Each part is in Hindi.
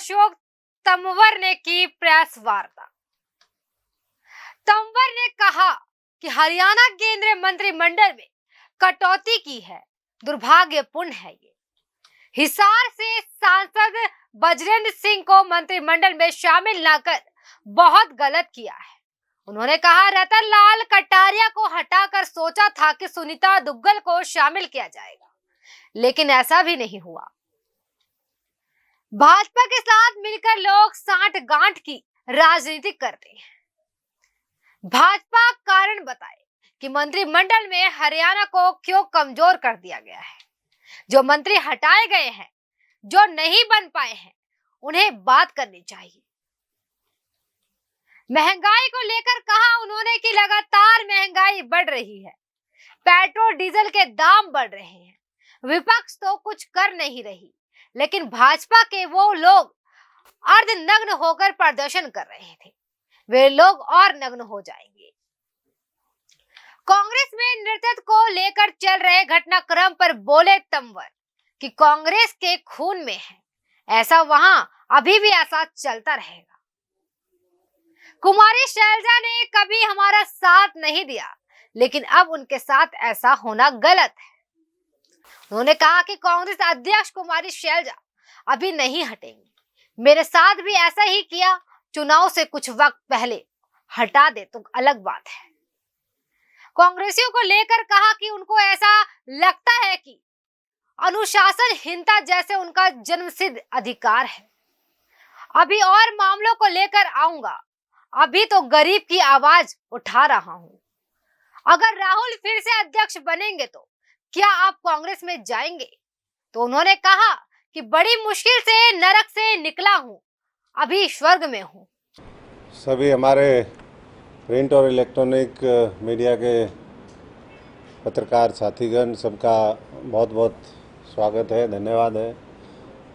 अशोक तंवर ने की प्रेस वार्ता। तंवर ने कहा कि हरियाणा केंद्रीय मंत्रिमंडल में कटौती की है, दुर्भाग्यपूर्ण है। ये हिसार से सांसद बजरेंद्र सिंह को मंत्रिमंडल में शामिल न कर बहुत गलत किया है। उन्होंने कहा, रतन लाल कटारिया को हटाकर सोचा था कि सुनीता दुग्गल को शामिल किया जाएगा, लेकिन ऐसा भी नहीं हुआ। भाजपा के साथ मिलकर लोग सांठ-गांठ की राजनीति करते हैं। भाजपा कारण बताए कि मंत्रिमंडल में हरियाणा को क्यों कमजोर कर दिया गया है। जो मंत्री हटाए गए हैं, जो नहीं बन पाए हैं, उन्हें बात करनी चाहिए। महंगाई को लेकर कहा उन्होंने कि लगातार महंगाई बढ़ रही है, पेट्रोल डीजल के दाम बढ़ रहे हैं। विपक्ष तो कुछ कर नहीं रही, लेकिन भाजपा के वो लोग अर्धनग्न होकर प्रदर्शन कर रहे थे, वे लोग और नग्न हो जाएंगे। कांग्रेस में नेतृत्व को लेकर चल रहे घटनाक्रम पर बोले तंवर कि कांग्रेस के खून में है, ऐसा वहां अभी भी ऐसा चलता रहेगा। कुमारी शैलजा ने कभी हमारा साथ नहीं दिया, लेकिन अब उनके साथ ऐसा होना गलत है। उन्होंने कहा कि कांग्रेस अध्यक्ष कुमारी शैलजा अभी नहीं हटेंगी, मेरे साथ भी ऐसा ही किया, चुनाव से कुछ वक्त पहले हटा दे तो अलग बात है। कांग्रेसियों को लेकर कहा कि उनको ऐसा लगता है कि अनुशासनहीनता जैसे उनका जन्मसिद्ध अधिकार है। अभी और मामलों को लेकर आऊंगा, अभी तो गरीब की आवाज उठा रहा हूं। अगर राहुल फिर से अध्यक्ष बनेंगे तो क्या आप कांग्रेस में जाएंगे? तो उन्होंने कहा कि बड़ी मुश्किल से नरक से निकला हूं, अभी स्वर्ग में हूं। सभी हमारे प्रिंट और इलेक्ट्रॉनिक मीडिया के पत्रकार साथीगण, सबका बहुत बहुत स्वागत है, धन्यवाद है।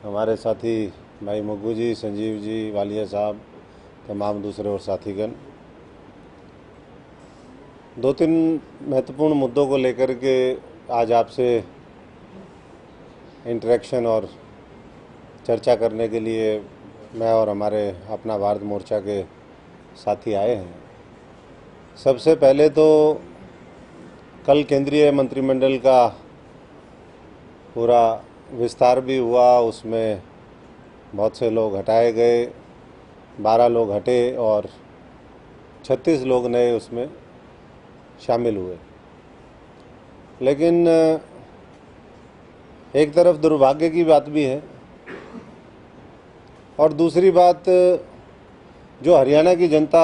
हमारे साथी भाई मुग्गू जी, संजीव जी, वालिया साहब, तमाम दूसरे और साथीगण, 2-3 महत्वपूर्ण मुद्दों को लेकर के आज आपसे इंटरेक्शन और चर्चा करने के लिए मैं और हमारे अपना भारत मोर्चा के साथी आए हैं। सबसे पहले तो कल केंद्रीय मंत्रिमंडल का पूरा विस्तार भी हुआ, उसमें बहुत से लोग हटाए गए, 12 लोग हटे और 36 लोग नए उसमें शामिल हुए। लेकिन एक तरफ दुर्भाग्य की बात भी है और दूसरी बात जो हरियाणा की जनता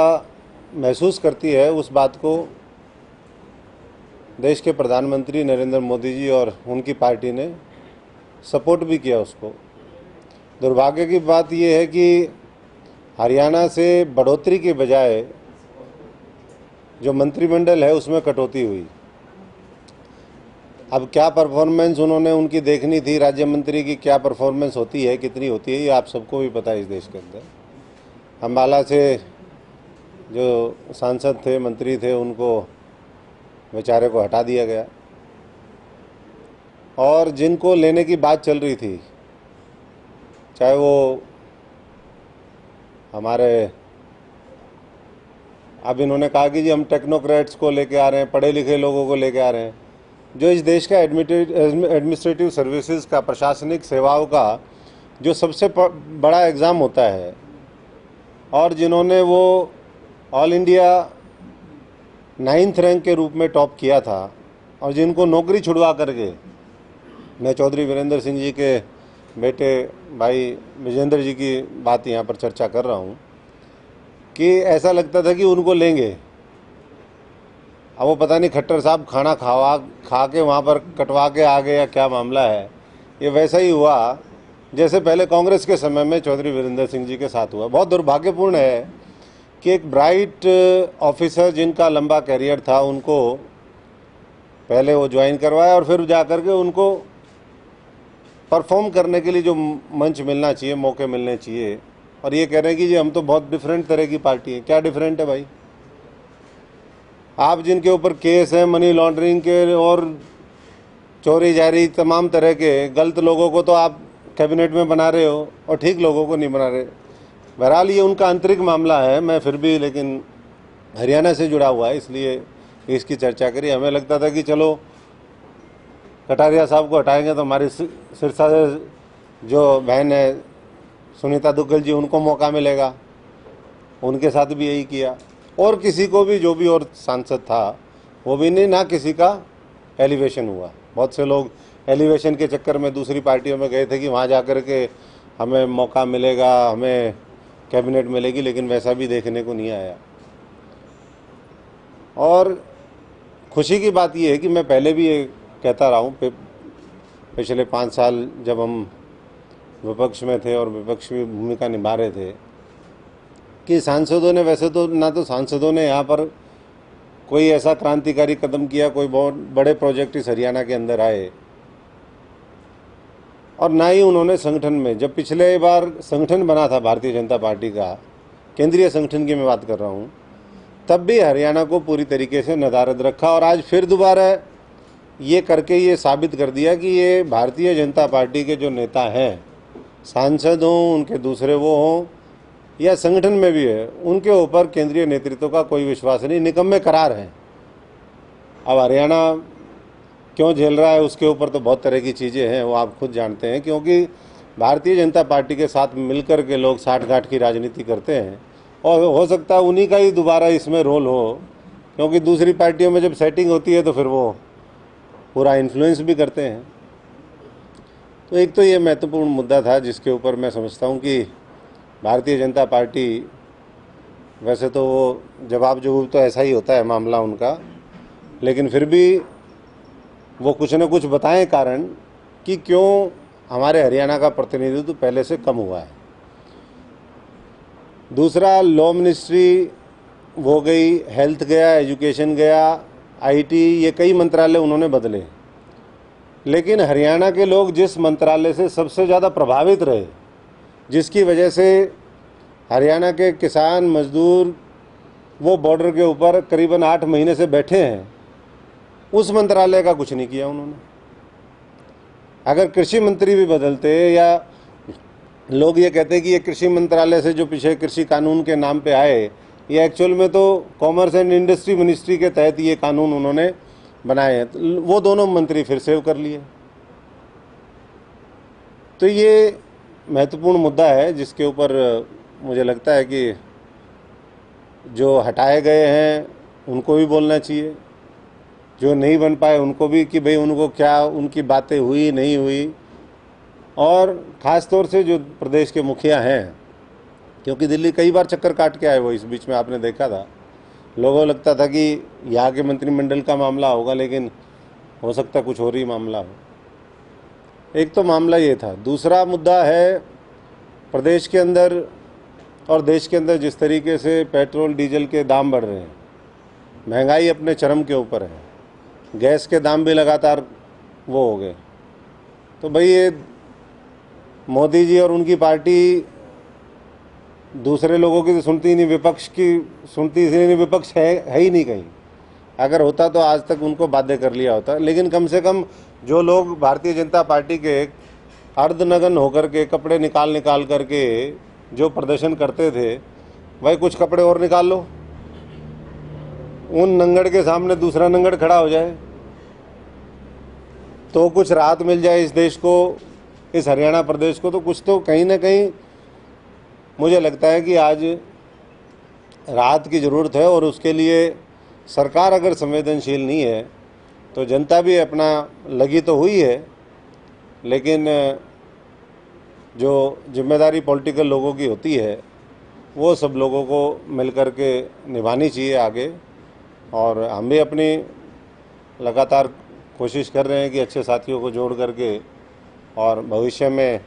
महसूस करती है, उस बात को देश के प्रधानमंत्री नरेंद्र मोदी जी और उनकी पार्टी ने सपोर्ट भी किया उसको। दुर्भाग्य की बात यह है कि हरियाणा से बढ़ोतरी के बजाय जो मंत्रिमंडल है उसमें कटौती हुई। अब क्या परफॉर्मेंस उन्होंने उनकी देखनी थी, राज्य मंत्री की क्या परफॉर्मेंस होती है, कितनी होती है, ये आप सबको भी पता है इस देश के अंदर। अम्बाला से जो सांसद थे, मंत्री थे, उनको बेचारे को हटा दिया गया और जिनको लेने की बात चल रही थी, चाहे वो हमारे, अब इन्होंने कहा कि जी हम टेक्नोक्रेट्स को लेके आ रहे हैं, पढ़े लिखे लोगों को लेके आ रहे हैं, जो इस देश का एडमिनिस्ट्रेटिव सर्विसेज का, प्रशासनिक सेवाओं का जो सबसे बड़ा एग्ज़ाम होता है और जिन्होंने वो ऑल इंडिया 9th रैंक के रूप में टॉप किया था और जिनको नौकरी छुड़वा करके, मैं चौधरी वीरेंद्र सिंह जी के बेटे भाई विजेंद्र जी की बात यहाँ पर चर्चा कर रहा हूँ कि ऐसा लगता था कि उनको लेंगे। अब वो पता नहीं खट्टर साहब खाना खा के वहाँ पर कटवा के आ गए या क्या मामला है। ये वैसा ही हुआ जैसे पहले कांग्रेस के समय में चौधरी वीरेंद्र सिंह जी के साथ हुआ। बहुत दुर्भाग्यपूर्ण है कि एक ब्राइट ऑफिसर जिनका लंबा करियर था, उनको पहले वो ज्वाइन करवाया और फिर जाकर के उनको परफॉर्म करने के लिए जो मंच मिलना चाहिए, मौके मिलने चाहिए, और ये कह रहे हैं कि जी हम तो बहुत डिफरेंट तरह की पार्टी है। क्या डिफरेंट है भाई? आप जिनके ऊपर केस हैं मनी लॉन्ड्रिंग के और चोरी जारी तमाम तरह के, गलत लोगों को तो आप कैबिनेट में बना रहे हो और ठीक लोगों को नहीं बना रहे। बहरहाल ये उनका आंतरिक मामला है, मैं फिर भी लेकिन हरियाणा से जुड़ा हुआ है इसलिए इसकी चर्चा करी। हमें लगता था कि चलो कटारिया साहब को हटाएंगे तो हमारी सिरसा से जो बहन है सुनीता दुग्गल जी, उनको मौका मिलेगा। उनके साथ भी यही किया और किसी को भी, जो भी और सांसद था वो भी नहीं, ना किसी का एलिवेशन हुआ। बहुत से लोग एलिवेशन के चक्कर में दूसरी पार्टियों में गए थे कि वहाँ जा कर के हमें मौका मिलेगा, हमें कैबिनेट मिलेगी, लेकिन वैसा भी देखने को नहीं आया। और खुशी की बात यह है कि मैं पहले भी ये कहता रहा हूँ, पिछले 5 साल जब हम विपक्ष में थे और विपक्ष की भूमिका निभा रहे थे, कि सांसदों ने, वैसे तो ना तो सांसदों ने यहाँ पर कोई ऐसा क्रांतिकारी कदम किया, कोई बहुत बड़े प्रोजेक्ट इस हरियाणा के अंदर आए, और ना ही उन्होंने संगठन में, जब पिछले बार संगठन बना था भारतीय जनता पार्टी का, केंद्रीय संगठन की मैं बात कर रहा हूँ, तब भी हरियाणा को पूरी तरीके से नदारद रखा। और आज फिर दोबारा ये करके ये साबित कर दिया कि ये भारतीय जनता पार्टी के जो नेता हैं, सांसद हों, उनके दूसरे वो हों या संगठन में भी है, उनके ऊपर केंद्रीय नेतृत्व का कोई विश्वास नहीं, निकम्मे करार हैं। अब हरियाणा क्यों झेल रहा है उसके ऊपर तो बहुत तरह की चीज़ें हैं, वो आप खुद जानते हैं, क्योंकि भारतीय जनता पार्टी के साथ मिलकर के लोग साठगांठ की राजनीति करते हैं और हो सकता है उन्हीं का ही दोबारा इसमें रोल हो, क्योंकि दूसरी पार्टियों में जब सेटिंग होती है तो फिर वो पूरा इन्फ्लुएंस भी करते हैं। तो एक तो ये महत्वपूर्ण मुद्दा था जिसके ऊपर मैं समझता हूँ कि भारतीय जनता पार्टी, वैसे तो वो जवाब जवाब तो ऐसा ही होता है मामला उनका, लेकिन फिर भी वो कुछ न कुछ बताएं कारण कि क्यों हमारे हरियाणा का प्रतिनिधित्व पहले से कम हुआ है। दूसरा, लॉ मिनिस्ट्री हो गई, हेल्थ गया, एजुकेशन गया, आईटी, ये कई मंत्रालय उन्होंने बदले, लेकिन हरियाणा के लोग जिस मंत्रालय से सबसे ज़्यादा प्रभावित रहे, जिसकी वजह से हरियाणा के किसान मजदूर वो बॉर्डर के ऊपर करीबन 8 महीने से बैठे हैं, उस मंत्रालय का कुछ नहीं किया उन्होंने। अगर कृषि मंत्री भी बदलते, या लोग ये कहते हैं कि ये कृषि मंत्रालय से जो पीछे कृषि कानून के नाम पे आए, ये एक्चुअल में तो कॉमर्स एंड इंडस्ट्री मिनिस्ट्री के तहत ये कानून उन्होंने बनाए हैं, तो वो दोनों मंत्री फिर सेव कर लिए। तो ये महत्वपूर्ण मुद्दा है जिसके ऊपर मुझे लगता है कि जो हटाए गए हैं उनको भी बोलना चाहिए, जो नहीं बन पाए उनको भी, कि भाई उनको क्या, उनकी बातें हुई नहीं हुई। और ख़ास तौर से जो प्रदेश के मुखिया हैं, क्योंकि दिल्ली कई बार चक्कर काट के आए वो, इस बीच में आपने देखा था, लोगों को लगता था कि यहाँ के मंत्रिमंडल का मामला होगा, लेकिन हो सकता कुछ और ही मामला हो। एक तो मामला ये था। दूसरा मुद्दा है प्रदेश के अंदर और देश के अंदर जिस तरीके से पेट्रोल डीजल के दाम बढ़ रहे हैं, महंगाई अपने चरम के ऊपर है, गैस के दाम भी लगातार वो हो गए। तो भाई ये मोदी जी और उनकी पार्टी दूसरे लोगों की तो सुनती ही नहीं, विपक्ष की सुनती इसलिए नहीं, विपक्ष है ही नहीं कहीं। अगर होता तो आज तक उनको बाध्य कर लिया होता। लेकिन कम से कम जो लोग भारतीय जनता पार्टी के अर्धनग्न होकर के कपड़े निकाल करके जो प्रदर्शन करते थे, भाई कुछ कपड़े और निकाल लो, उन नंगड़ के सामने दूसरा नंगड़ खड़ा हो जाए तो कुछ राहत मिल जाए इस देश को, इस हरियाणा प्रदेश को। तो कुछ तो कहीं ना कहीं मुझे लगता है कि आज राहत की ज़रूरत है, और उसके लिए सरकार अगर संवेदनशील नहीं है तो जनता भी अपना लगी तो हुई है, लेकिन जो जिम्मेदारी पॉलिटिकल लोगों की होती है वो सब लोगों को मिलकर के निभानी चाहिए आगे। और हम भी अपनी लगातार कोशिश कर रहे हैं कि अच्छे साथियों को जोड़ करके और भविष्य में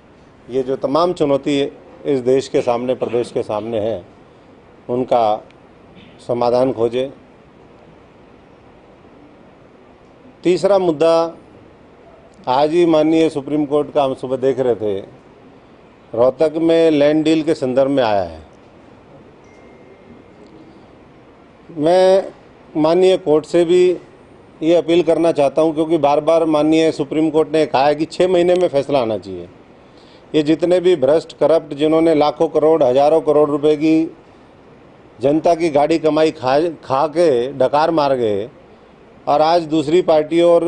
ये जो तमाम चुनौती इस देश के सामने, प्रदेश के सामने है, उनका समाधान खोजें। तीसरा मुद्दा, आज ही माननीय सुप्रीम कोर्ट का हम सुबह देख रहे थे, रोहतक में लैंड डील के संदर्भ में आया है। मैं माननीय कोर्ट से भी ये अपील करना चाहता हूँ, क्योंकि बार बार माननीय सुप्रीम कोर्ट ने कहा है कि 6 महीने में फैसला आना चाहिए। ये जितने भी भ्रष्ट करप्ट जिन्होंने लाखों करोड़ हजारों करोड़ रुपए की जनता की गाड़ी कमाई खा के डकार मार गए और आज दूसरी पार्टियों और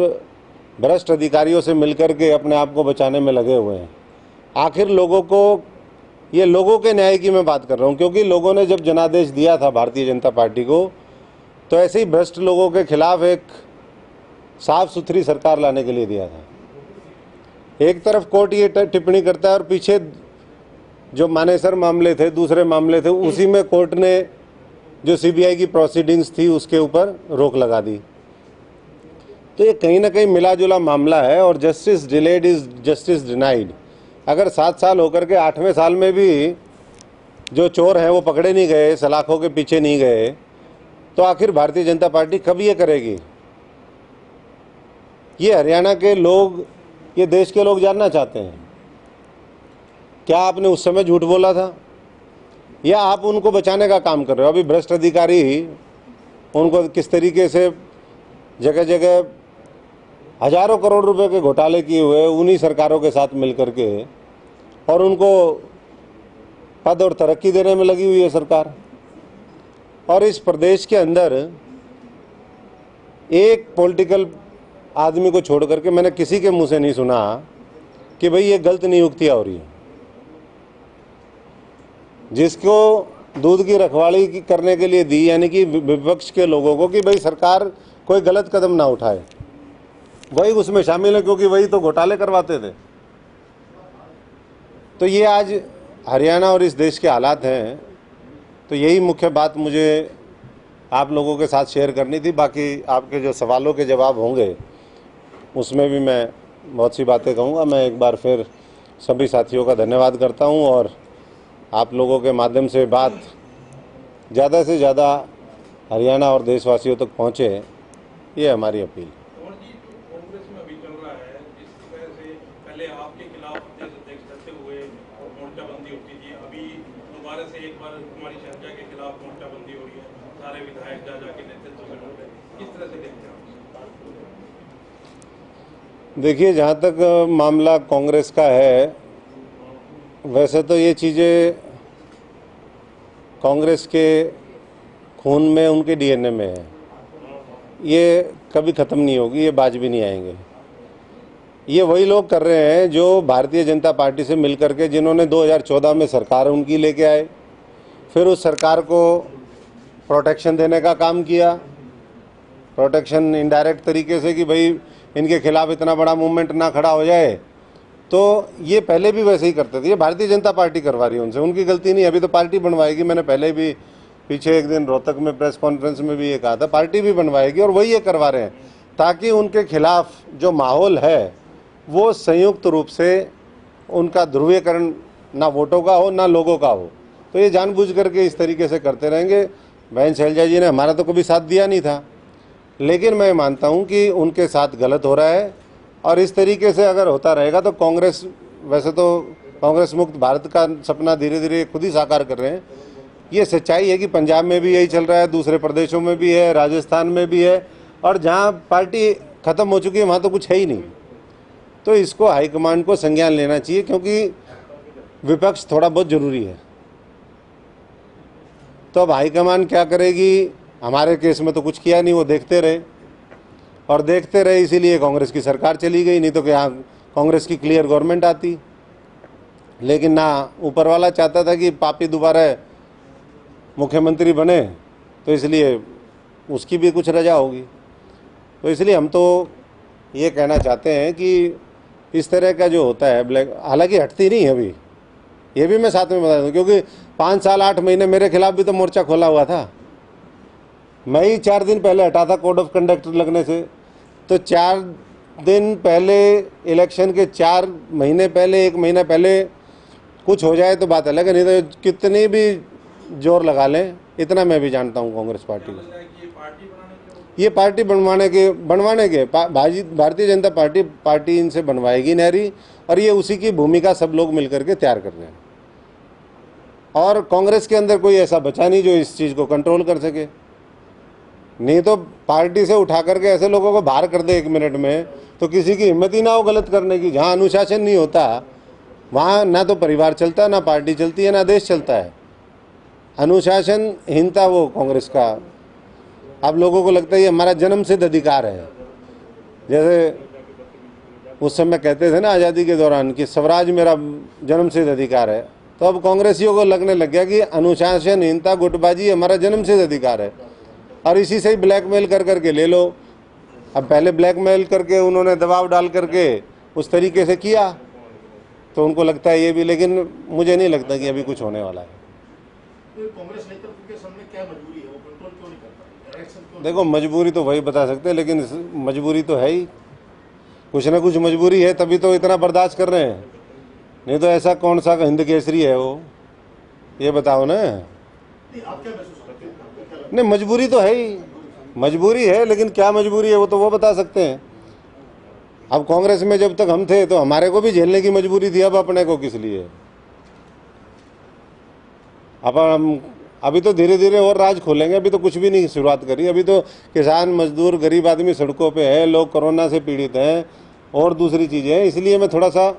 भ्रष्ट अधिकारियों से मिलकर के अपने आप को बचाने में लगे हुए हैं। आखिर लोगों को, ये लोगों के न्याय की मैं बात कर रहा हूँ, क्योंकि लोगों ने जब जनादेश दिया था भारतीय जनता पार्टी को, तो ऐसे ही भ्रष्ट लोगों के खिलाफ एक साफ सुथरी सरकार लाने के लिए दिया था। एक तरफ कोर्ट ये टिप्पणी करता है और पीछे जो मानेसर मामले थे, दूसरे मामले थे, उसी में कोर्ट ने जो सीबीआई की प्रोसीडिंग्स थी उसके ऊपर रोक लगा दी। तो ये कहीं ना कहीं मिला जुला मामला है और justice delayed is justice denied. अगर 7 साल होकर के 8वें साल में भी जो चोर हैं वो पकड़े नहीं गए, सलाखों के पीछे नहीं गए, तो आखिर भारतीय जनता पार्टी कब ये करेगी? ये हरियाणा के लोग, ये देश के लोग जानना चाहते हैं, क्या आपने उस समय झूठ बोला था या आप उनको बचाने का काम कर रहे हो? अभी भ्रष्ट अधिकारी उनको किस तरीके से जगह जगह हजारों करोड़ रुपए के घोटाले किए हुए उन्हीं सरकारों के साथ मिलकर के, और उनको पद और तरक्की देने में लगी हुई है सरकार। और इस प्रदेश के अंदर एक पॉलिटिकल आदमी को छोड़ करके मैंने किसी के मुंह से नहीं सुना कि भाई ये गलत नियुक्तियां हो रही है। जिसको दूध की रखवाली करने के लिए दी, यानी कि विपक्ष के लोगों को, कि भाई सरकार कोई गलत कदम ना उठाए, वही उसमें शामिल है, क्योंकि वही तो घोटाले करवाते थे। तो ये आज हरियाणा और इस देश के हालात हैं। तो यही मुख्य बात मुझे आप लोगों के साथ शेयर करनी थी। बाकी आपके जो सवालों के जवाब होंगे उसमें भी मैं बहुत सी बातें कहूँगा। मैं एक बार फिर सभी साथियों का धन्यवाद करता हूँ और आप लोगों के माध्यम से बात ज़्यादा से ज़्यादा हरियाणा और देशवासियों तक पहुँचे, ये हमारी अपील। कांग्रेस में अभी चल रहा है, जिस तरह से पहले आपके खिलाफ प्रदेश अध्यक्ष करते हुए मोर्चाबंदी होती थी, अभी दोबारा से एक बार कुमारी शैलजा के खिलाफ मोर्चाबंदी हो रही है, सारे विधायक जा के नेतृत्व से मिल रहे, किस तरह से देखते हैं? देखिए, जहाँ तक मामला कांग्रेस का है, वैसे तो ये चीज़ें कांग्रेस के खून में, उनके डीएनए में है, ये कभी ख़त्म नहीं होगी, ये बाज भी नहीं आएंगे। ये वही लोग कर रहे हैं जो भारतीय जनता पार्टी से मिलकर के, जिन्होंने 2014 में सरकार उनकी लेके आए, फिर उस सरकार को प्रोटेक्शन देने का काम किया, प्रोटेक्शन इनडायरेक्ट तरीके से कि भाई इनके खिलाफ इतना बड़ा मूवमेंट ना खड़ा हो जाए। तो ये पहले भी वैसे ही करते थे। ये भारतीय जनता पार्टी करवा रही है उनसे, उनकी गलती नहीं। अभी तो पार्टी बनवाएगी। मैंने पहले भी पीछे एक दिन रोहतक में प्रेस कॉन्फ्रेंस में भी ये कहा था, पार्टी भी बनवाएगी और वही ये करवा रहे हैं, ताकि उनके खिलाफ जो माहौल है वो संयुक्त रूप से उनका ध्रुवीकरण ना वोटों का हो ना लोगों का हो। तो ये जानबूझ करके इस तरीके से करते रहेंगे। बहन शैलजा जी ने हमारा तो कभी साथ दिया नहीं था, लेकिन मैं मानता हूं कि उनके साथ गलत हो रहा है और इस तरीके से अगर होता रहेगा तो कांग्रेस, वैसे तो कांग्रेस मुक्त भारत का सपना धीरे धीरे खुद ही साकार कर रहे हैं। ये सच्चाई है कि पंजाब में भी यही चल रहा है, दूसरे प्रदेशों में भी है, राजस्थान में भी है, और जहां पार्टी ख़त्म हो चुकी है वहां तो कुछ है ही नहीं। तो इसको हाईकमांड को संज्ञान लेना चाहिए, क्योंकि विपक्ष थोड़ा बहुत ज़रूरी है। तो अब हाईकमान क्या करेगी? हमारे केस में तो कुछ किया नहीं, वो देखते रहे और देखते रहे, इसीलिए कांग्रेस की सरकार चली गई। नहीं तो क्या कांग्रेस की क्लियर गवर्नमेंट आती। लेकिन ना, ऊपर वाला चाहता था कि पापी दोबारा मुख्यमंत्री बने, तो इसलिए उसकी भी कुछ रजा होगी। तो इसलिए हम तो ये कहना चाहते हैं कि इस तरह का जो होता है ब्लैक, हालांकि हटती नहीं है अभी, ये भी मैं साथ में बता दूं, क्योंकि 5 साल 8 महीने मेरे खिलाफ भी तो मोर्चा खोला हुआ था। मैं ही 4 दिन पहले हटा था कोड ऑफ कंडक्ट लगने से। तो 4 दिन पहले, इलेक्शन के 4 महीने पहले, 1 महीना पहले कुछ हो जाए तो बात अलग है, नहीं तो कितनी भी जोर लगा लें, इतना मैं भी जानता हूँ कांग्रेस पार्टी को। ये पार्टी बनवाने के भारतीय जनता पार्टी इनसे बनवाएगी नहरी, और ये उसी की भूमिका सब लोग मिलकर के तैयार कर रहे हैं। और कांग्रेस के अंदर कोई ऐसा बचा नहीं जो इस चीज़ को कंट्रोल कर सके। नहीं तो पार्टी से उठा करके ऐसे लोगों को बाहर कर दे 1 मिनट में, तो किसी की हिम्मत ही ना हो गलत करने की। जहाँ अनुशासन नहीं होता वहाँ ना तो परिवार चलता है, ना पार्टी चलती है, ना देश चलता है। अनुशासनहीनता वो कांग्रेस का। अब लोगों को लगता है ये हमारा जन्मसिद्ध अधिकार है। जैसे उस समय कहते थे ना आज़ादी के दौरान कि स्वराज मेरा जन्मसिद्ध अधिकार है, तो अब कांग्रेसियों को लगने लग गया कि अनुशासनहीनता, गुटबाजी हमारा जन्मसिद्ध अधिकार है, और इसी से ही ब्लैकमेल कर करके ले लो। अब पहले ब्लैकमेल करके उन्होंने दबाव डाल करके उस तरीके से किया, तो उनको लगता है ये भी, लेकिन मुझे नहीं लगता कि अभी कुछ होने वाला है। तो कांग्रेस नेतृत्व के सामने क्या मजबूरी है, वो कंट्रोल क्यों नहीं कर पा रही, रिएक्शन क्यों? देखो, मजबूरी तो वही बता सकते हैं, लेकिन मजबूरी तो है ही, कुछ ना कुछ मजबूरी है, तभी तो इतना बर्दाश्त कर रहे हैं। नहीं तो ऐसा कौन सा हिंद केसरी है वो, ये बताओ ना। नहीं, आप क्या महसूस करते हैं, आपको क्या लगता नहीं, मजबूरी तो है ही, मजबूरी है, लेकिन क्या मजबूरी है वो तो वो बता सकते हैं। अब कांग्रेस में जब तक हम थे तो हमारे को भी झेलने की मजबूरी थी, अब अपने को किस लिए। अब हम अभी तो धीरे धीरे और राज खोलेंगे, अभी तो कुछ भी नहीं शुरुआत करी। अभी तो किसान, मजदूर, गरीब आदमी सड़कों पे है, लोग कोरोना से पीड़ित हैं और दूसरी चीज़ें हैं। इसलिए मैं थोड़ा सा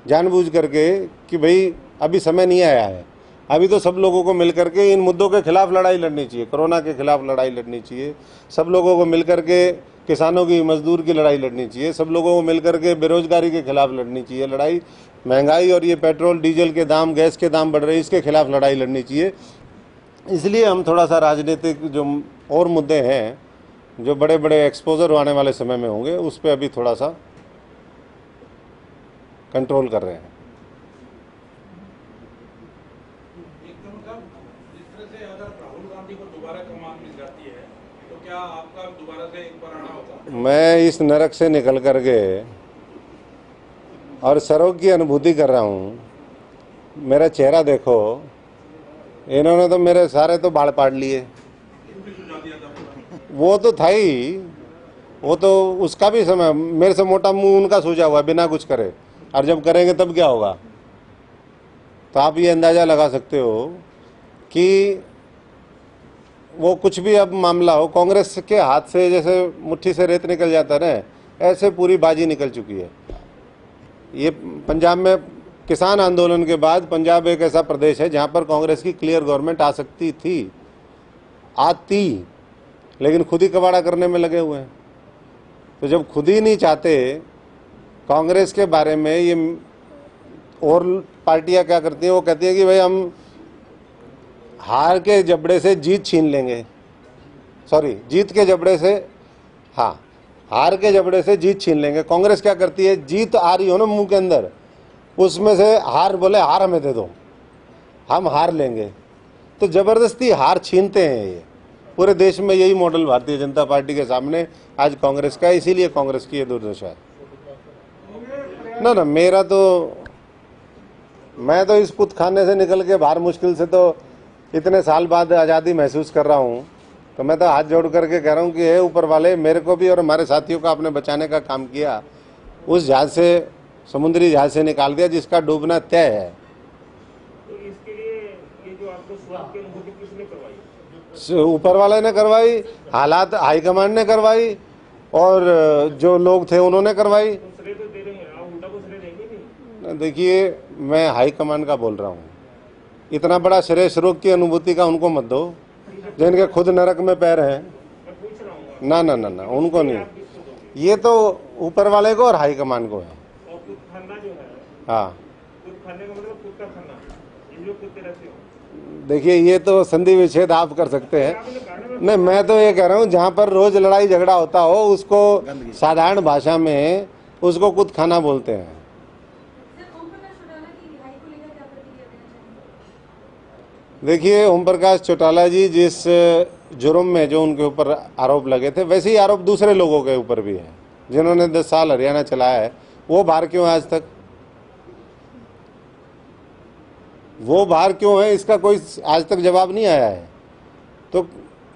जानबूझ करके कि भाई अभी समय नहीं आया है, अभी तो सब लोगों को मिल करके इन मुद्दों के खिलाफ लड़ाई लड़नी चाहिए। कोरोना के खिलाफ लड़ाई लड़नी चाहिए, सब लोगों को मिल करके किसानों की, मजदूर की लड़ाई लड़नी चाहिए, सब लोगों को मिल करके बेरोजगारी के खिलाफ लड़नी चाहिए लड़ाई, महंगाई और ये पेट्रोल डीजल के दाम, गैस के दाम बढ़ रहे हैं, इसके खिलाफ लड़ाई लड़नी चाहिए। इसलिए हम थोड़ा सा राजनीतिक जो और मुद्दे हैं, जो बड़े बड़े एक्सपोजर आने वाले समय में होंगे, उस पर अभी थोड़ा सा कंट्रोल कर रहे हैं। एकदम साहब, जिस तरह से अगर राहुल गांधी को दोबारा कमान मिल जाती है तो क्या आपका दोबारा से एक बार आना होगा? मैं इस नरक से निकल कर के और स्वर्ग की अनुभूति कर रहा हूँ। मेरा चेहरा देखो, इन्होंने तो मेरे सारे तो बाल पाड़ लिए। वो तो था ही, वो तो उसका भी समय, मेरे से मोटा मुंह उनका सूजा हुआ बिना कुछ करे, और जब करेंगे तब क्या होगा। तो आप ये अंदाज़ा लगा सकते हो कि वो कुछ भी अब मामला हो, कांग्रेस के हाथ से जैसे मुट्ठी से रेत निकल जाता है, ऐसे पूरी बाजी निकल चुकी है। ये पंजाब में किसान आंदोलन के बाद पंजाब एक ऐसा प्रदेश है जहाँ पर कांग्रेस की क्लियर गवर्नमेंट आ सकती थी, आती, लेकिन खुद ही कबाड़ा करने में लगे हुए हैं। तो जब खुद ही नहीं चाहते कांग्रेस के बारे में, ये और पार्टियां क्या करती हैं, वो कहती हैं कि भाई हम हार के जबड़े से जीत छीन लेंगे, सॉरी जीत के जबड़े से, हाँ, हार के जबड़े से जीत छीन लेंगे। कांग्रेस क्या करती है, जीत आ रही हो ना मुंह के अंदर, उसमें से हार बोले हार हमें दे दो, हम हार लेंगे। तो जबरदस्ती हार छीनते हैं। ये पूरे देश में यही मॉडल भारतीय जनता पार्टी के सामने आज कांग्रेस का है, इसीलिए कांग्रेस की ये दुर्दशा है। ना मेरा तो, मैं तो इस कुत खाने से निकल के बाहर मुश्किल से तो इतने साल बाद आज़ादी महसूस कर रहा हूँ। तो मैं तो हाथ जोड़ करके कह रहा हूँ कि हे ऊपर वाले, मेरे को भी और हमारे साथियों को आपने बचाने का काम किया, उस जहाज से, समुद्री जहाज से निकाल दिया जिसका डूबना तय है। तो इसके लिए ये जो आपको स्वाद की अनुभूति किसने करवाई? ऊपर वाले ने करवाई, हालात हाईकमांड ने करवाई, और जो लोग थे उन्होंने करवाई। तो श्रेय तो दे रहे हैं आप, उल्टा को श्रेय देंगे नहीं? देखिए, मैं हाईकमांड का बोल रहा हूँ, इतना बड़ा श्रेय स्रोत की अनुभूति का उनको मत दो, जिनके खुद नरक में पैर हैं। मैं पूछ रहा हूँ, ना ना ना ना, उनको नहीं, आप किसको दोगे? ये तो ऊपर वाले को और हाईकमांड को है। और खुद खाना जो है, हाँ, खुद खाने का मतलब खुद का खाना, ये जो खुद रहते हो। देखिए, ये तो संधि विच्छेद आप कर सकते हैं। नहीं, मैं तो ये कह रहा हूँ, जहाँ पर रोज लड़ाई झगड़ा होता हो उसको साधारण भाषा में उसको कुछ खाना बोलते हैं। देखिए, ओम प्रकाश चौटाला जी जिस जुर्म में जो उनके ऊपर आरोप लगे थे, वैसे ही आरोप दूसरे लोगों के ऊपर भी है जिन्होंने 10 साल हरियाणा चलाया है। वो बाहर क्यों है आज तक? वो बाहर क्यों है, इसका कोई आज तक जवाब नहीं आया है। तो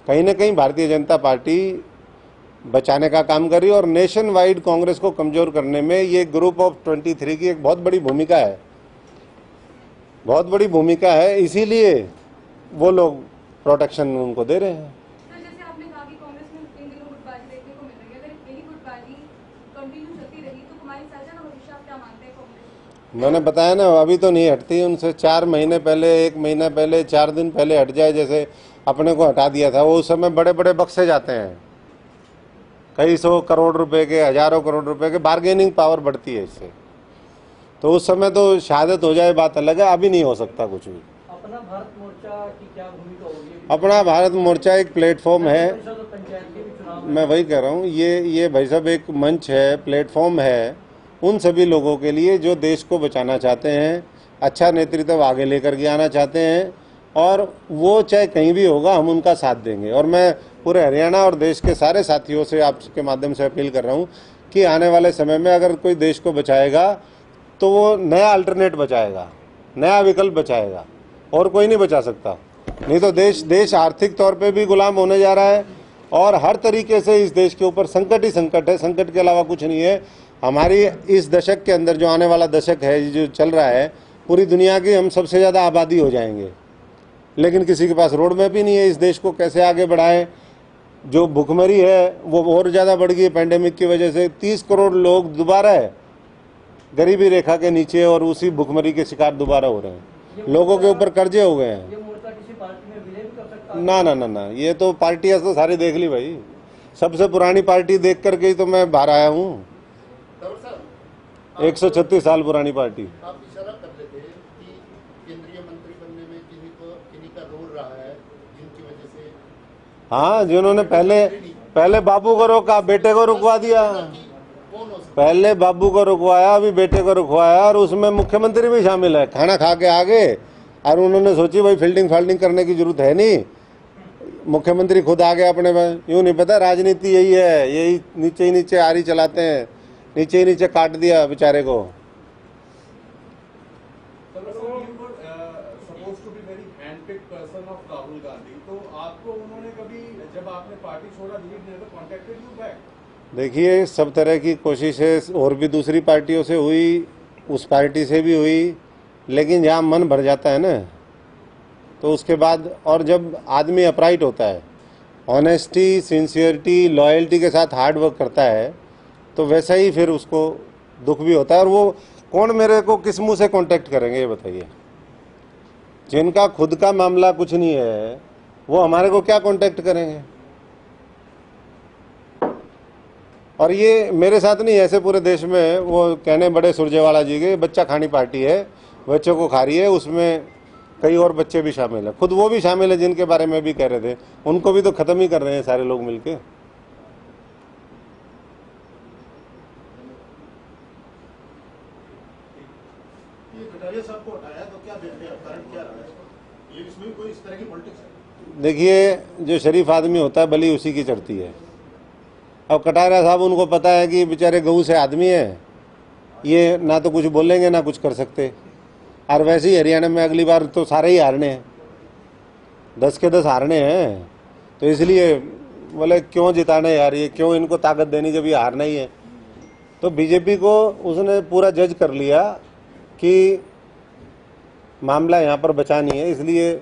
कहीं ना कहीं भारतीय जनता पार्टी बचाने का काम करी, और नेशन वाइड कांग्रेस को कमजोर करने में ये ग्रुप ऑफ 23 की एक बहुत बड़ी भूमिका है, बहुत बड़ी भूमिका है। इसीलिए वो लोग प्रोटेक्शन उनको दे रहे हैं। सर, जैसे आपने कहा कि कांग्रेस में इन दिनों गुटबाजी देखने को मिल रही है, अगर यही गुटबाजी कंटिन्यू चलती रही तो हमारी साझा का भविष्य आप क्या मानते हैं कांग्रेस? मैंने बताया ना, अभी तो नहीं हटती उनसे। 4 महीने पहले, 1 महीना पहले, 4 दिन पहले हट जाए, जैसे अपने को हटा दिया था, वो उस समय बड़े बड़े बक्से जाते हैं, कई 100 करोड़ रुपए के, हजारों करोड़ रुपए के, बार्गेनिंग पावर बढ़ती है इससे। तो उस समय तो शहादत हो जाए बात अलग है, अभी नहीं हो सकता कुछ भी। अपना भारत मोर्चा की क्या भूमिका होगी? अपना भारत मोर्चा एक प्लेटफॉर्म है, परिषद और पंचायत के भी चुनाव मैं वही कह रहा हूँ, ये भाई साहब एक मंच है, प्लेटफॉर्म है उन सभी लोगों के लिए जो देश को बचाना चाहते हैं, अच्छा नेतृत्व आगे लेकर के आना चाहते हैं, और वो चाहे कहीं भी होगा हम उनका साथ देंगे। और मैं पूरे हरियाणा और देश के सारे साथियों से आपके माध्यम से अपील कर रहा हूँ कि आने वाले समय में अगर कोई देश को बचाएगा तो वो नया अल्टरनेट बचाएगा, नया विकल्प बचाएगा, और कोई नहीं बचा सकता। नहीं तो देश आर्थिक तौर पे भी गुलाम होने जा रहा है, और हर तरीके से इस देश के ऊपर संकट ही संकट है, संकट के अलावा कुछ नहीं है। हमारी इस दशक के अंदर, जो आने वाला दशक है, जो चल रहा है, पूरी दुनिया की हम सबसे ज़्यादा आबादी हो जाएंगे, लेकिन किसी के पास रोड मैप ही नहीं है इस देश को कैसे आगे बढ़ाएं। जो भुखमरी है वो और ज़्यादा बढ़ गई है पैंडेमिक की वजह से। 30 करोड़ लोग दोबारा है गरीबी रेखा के नीचे, और उसी भुखमरी के शिकार दोबारा हो रहे हैं। लोगों के ऊपर कर्जे हो गए हैं। ये मोर्चा किसी पार्टी में विलय भी कर सकता है? ना ना ना ना, ये तो पार्टियां तो सारी देख ली भाई, सबसे पुरानी पार्टी देख करके ही तो मैं बाहर आया हूँ। तंवर साहब, 136 साल पुरानी पार्टी। आप इशारा कर रहे थे कि केंद्रीय मंत्री बनने में किन्हीं का रोल रहा है, जिनकी वजह से हाँ, जिन्होंने पहले बाबू को रोका, बेटे को रुकवा दिया। कौन हो सकता पहले बाबू को रुकवाया, अभी बेटे को रुकवाया, और उसमें मुख्यमंत्री भी शामिल है। खाना खा के आगे, और उन्होंने सोची भाई फील्डिंग फाल्डिंग करने की जरूरत है नहीं, मुख्यमंत्री खुद आ गए अपने में। यूँ नहीं पता राजनीति यही है, यही नीचे ही नीचे आरी चलाते हैं, नीचे ही नीचे काट दिया बेचारे को। supposed to be very handpicked person of Rahul Gandhi, तो आपको उन्होंने कभी, जब आपने पार्टी छोड़ा, दिलीप ने तो contacted you back? देखिए, सब तरह की कोशिशें और भी दूसरी पार्टियों से हुई, उस पार्टी से भी हुई, लेकिन जहाँ मन भर जाता है ना, तो उसके बाद, और जब आदमी अपराइट होता है, ऑनेस्टी, सिंसियरिटी, लॉयल्टी के साथ हार्ड वर्क करता है, तो वैसा ही फिर उसको दुख भी होता है। और वो कौन मेरे को किस मुंह से कांटेक्ट करेंगे ये बताइए? जिनका खुद का मामला कुछ नहीं है वो हमारे को क्या कांटेक्ट करेंगे? और ये मेरे साथ नहीं, ऐसे पूरे देश में वो कहने बड़े सुरजेवाला जी के, बच्चा खानी पार्टी है, बच्चों को खा रही है, उसमें कई और बच्चे भी शामिल हैं, खुद वो भी शामिल है जिनके बारे में भी कह रहे थे, उनको भी तो खत्म ही कर रहे हैं सारे लोग मिलके। ये कटारिया साहब को हटाया तो क्या देखते हैं, कारण क्या रहा है? ये इसमें भी कोई इस तरह की पॉलिटिक्स है? देखिए, जो शरीफ आदमी होता है बली उसी की चढ़ती है। अब कटारिया साहब, उनको पता है कि बेचारे गऊ से आदमी है, ये ना तो कुछ बोलेंगे ना कुछ कर सकते, और वैसे ही हरियाणा में अगली बार तो सारे ही हारने हैं, 10 के 10 हारने हैं, तो इसलिए बोले क्यों जिताने यार, ये क्यों इनको ताकत देनी जब ये हारना ही है। तो बीजेपी को उसने पूरा जज कर लिया कि मामला यहाँ पर बचा नहीं है, इसलिए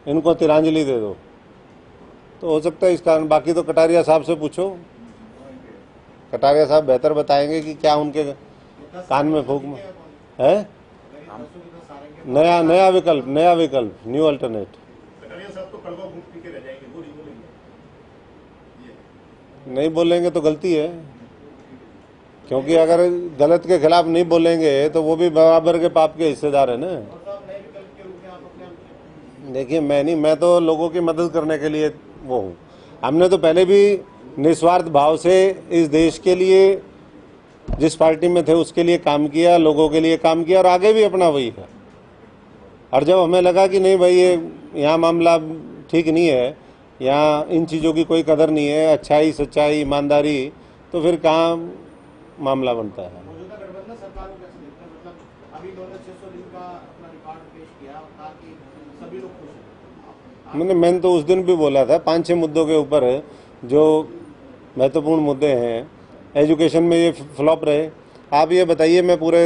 इनको तिरंजलि दे दो, तो हो सकता है इस कारण। बाकी तो कटारिया साहब से पूछो, कटारिया साहब बेहतर बताएंगे कि क्या उनके कान में फूंक में है। नया विकल्प, न्यू अल्टरनेट। कटारिया साहब तो कड़वा घूम पी के रह जाएंगे, वो नहीं बोलेंगे। नहीं बोलेंगे तो गलती है, क्योंकि अगर गलत के खिलाफ नहीं बोलेंगे तो वो भी बराबर के पाप के हिस्सेदार है ना। देखिए, मैं तो लोगों की मदद करने के लिए वो हूँ। हमने तो पहले भी निस्वार्थ भाव से इस देश के लिए, जिस पार्टी में थे उसके लिए काम किया, लोगों के लिए काम किया, और आगे भी अपना वही है। और जब हमें लगा कि नहीं भाई, ये यहाँ मामला ठीक नहीं है, यहाँ इन चीज़ों की कोई कदर नहीं है, अच्छाई, सच्चाई, ईमानदारी, तो फिर कहाँ मामला बनता है। मौजूदा गठबंधन सरकार को कैसे देखते हैं? मतलब अभी इन्होंने 600 दिन का अपना रिकॉर्ड पेश किया और कहा कि सभी लोग खुश हैं। मैंने तो उस दिन भी बोला था, 5-6 मुद्दों के ऊपर जो महत्वपूर्ण मुद्दे हैं, एजुकेशन में ये फ्लॉप रहे। आप ये बताइए, मैं पूरे,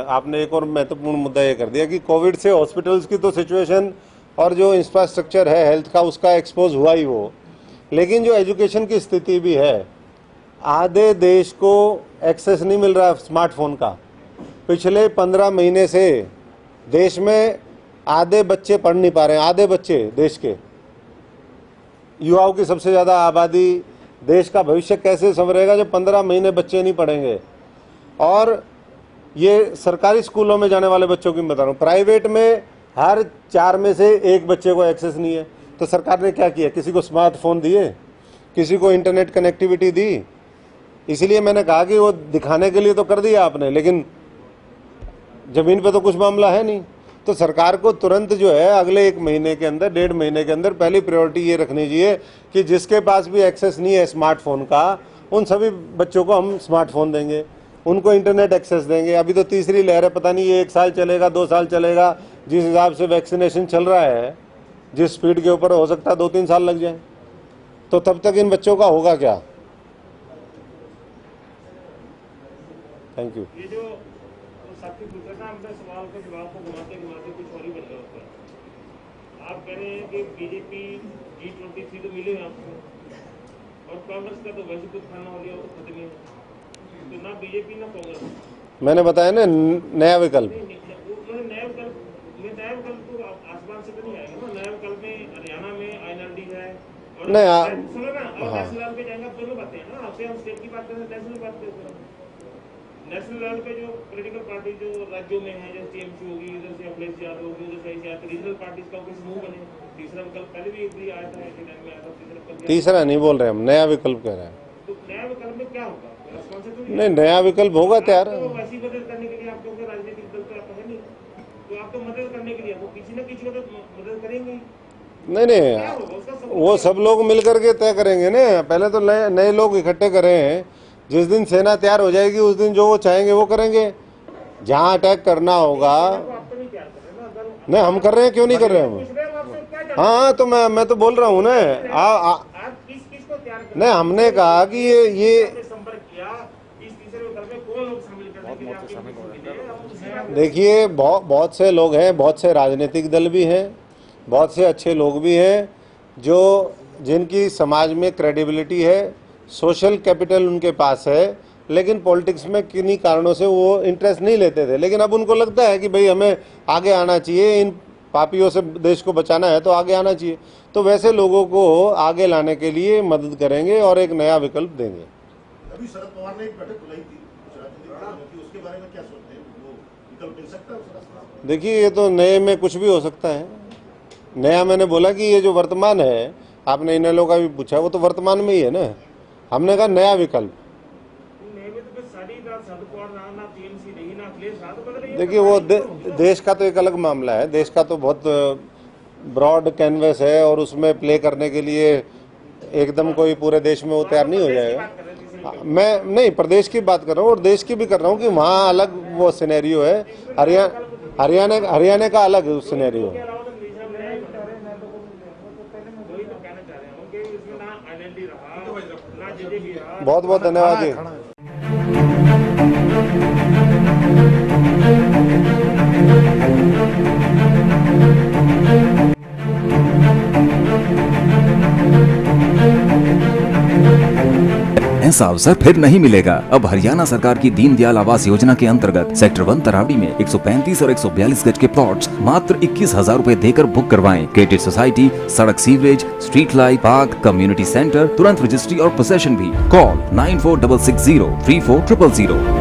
आपने एक और महत्वपूर्ण मुद्दा ये कर दिया कि कोविड से हॉस्पिटल्स की तो सिचुएशन और जो इंफ्रास्ट्रक्चर है हेल्थ का, उसका एक्सपोज हुआ ही वो, लेकिन जो एजुकेशन की स्थिति भी है, आधे देश को एक्सेस नहीं मिल रहा स्मार्टफोन का, पिछले 15 महीने से देश में आधे बच्चे पढ़ नहीं पा रहे हैं। आधे बच्चे देश के युवाओं की सबसे ज़्यादा आबादी, देश का भविष्य कैसे संवरेगा जब 15 महीने बच्चे नहीं पढ़ेंगे। और ये सरकारी स्कूलों में जाने वाले बच्चों की मैं बता रहा हूँ, प्राइवेट में हर 4 में से 1 बच्चे को एक्सेस नहीं है। तो सरकार ने क्या किया? किसी को स्मार्टफोन दिए, किसी को इंटरनेट कनेक्टिविटी दी। इसीलिए मैंने कहा कि वो दिखाने के लिए तो कर दिया आपने, लेकिन ज़मीन पे तो कुछ मामला है नहीं। तो सरकार को तुरंत जो है अगले 1 महीने के अंदर, 1.5 महीने के अंदर पहली प्रायोरिटी ये रखनी चाहिए कि जिसके पास भी एक्सेस नहीं है स्मार्टफोन का, उन सभी बच्चों को हम स्मार्टफोन देंगे, उनको इंटरनेट एक्सेस देंगे। अभी तो तीसरी लहर है, पता नहीं ये 1 साल चलेगा, 2 साल चलेगा। जिस हिसाब से वैक्सीनेशन चल रहा है, जिस स्पीड के ऊपर, हो सकता है 2-3 साल लग जाए। तो तब तक इन बच्चों का होगा क्या? Thank you. ये जो साथी पूछ रहा था, अपने सवाल के जवाब को घुमाते घुमाते कुछ और ही बन गया उसका। आप कह रहे हैं कि बीजेपी G23 तो मिले हैं आपको, और कांग्रेस का तो वैसे कुछ खाना हो लिया, वो तो खत्म ही है। तो ना बीजेपी ना कांग्रेस। मैंने बताया ना, नया विकल्प। नया विकल्प तो आसमान से तो नहीं आएगा ना। नया विकल्प में हरियाणा में INLD है, और नहीं, सुनो ना, और नेशनल लेवल पे जाएंगे। दोनों बातें हैं ना। आपसे हम स्टेट की बात करें, नेशनल बात करते हैं। नेशनल लेवल पे जो पॉलिटिकल पार्टी जो राज्यों में है, जैसे TMC होगी, इधर से अखिलेश यादव होगी, उधर से ऐसे रीजनल पार्टीज का कोई समूह बने। तीसरा विकल्प पहले भी एक आया था, एक टाइम में आया था। तीसरा नहीं बोल रहे हम, नया विकल्प कह रहे हैं। तो नया विकल्प में क्या होगा? नहीं, नया विकल्प होगा तैयार। तो वैसी मदद करने के लिए आप क्योंकि राजनीतिक दल तो आप है नहीं, तो आपको मदद करने के लिए वो किसी न किसी को तो मदद करेंगे। नहीं, वो सब लोग मिलकर के तय करेंगे ना। पहले तो नए लोग इकट्ठे करें। जिस दिन सेना तैयार हो जाएगी उस दिन जो वो चाहेंगे वो करेंगे। जहाँ अटैक करना होगा, नहीं हम कर रहे हैं, क्यों नहीं कर रहे हम? हाँ, तो मैं तो बोल रहा हूँ ना। नहीं, हमने कहा कि ये देखिए, बहुत से लोग हैं, बहुत से राजनीतिक दल भी हैं, बहुत से अच्छे लोग भी हैं जो जिनकी समाज में क्रेडिबिलिटी है, सोशल कैपिटल उनके पास है, लेकिन पॉलिटिक्स में किन्हीं कारणों से वो इंटरेस्ट नहीं लेते थे। लेकिन अब उनको लगता है कि भाई हमें आगे आना चाहिए, इन पापियों से देश को बचाना है तो आगे आना चाहिए। तो वैसे लोगों को आगे लाने के लिए मदद करेंगे और एक नया विकल्प देंगे। अभी शरद पवार ने एक बैठक बुलाई थी उसके बारे में क्या सोचते हैं? वो विकल्प मिल सकता है? देखिए, ये तो नए में कुछ भी हो सकता है। नया मैंने बोला कि ये जो वर्तमान है, आपने इनेलो का भी पूछा, वो तो वर्तमान में ही है ना। हमने कहा नया विकल्प। देखिए, वो देश का तो एक अलग मामला है। देश का तो बहुत ब्रॉड कैनवस है और उसमें प्ले करने के लिए एकदम कोई पूरे देश में वो तैयार नहीं हो जाएगा। मैं नहीं, प्रदेश की बात कर रहा हूँ और देश की भी कर रहा हूँ कि वहाँ अलग वो सिनेरियो है। हरियाणा का अलग सिनेरियो है। बहुत बहुत धन्यवाद जी। ऐसा अवसर फिर नहीं मिलेगा। अब हरियाणा सरकार की दीनदयाल आवास योजना के अंतर्गत सेक्टर 1 तरावड़ी में 135 और 142 गज के प्लॉट्स मात्र 21,000 रूपए देकर बुक करवाएं। क्रेडिट सोसाइटी, सड़क, sewerage, street light, park, community centre, तुरंत रजिस्ट्री और पोसेशन भी। कॉल 9466034000।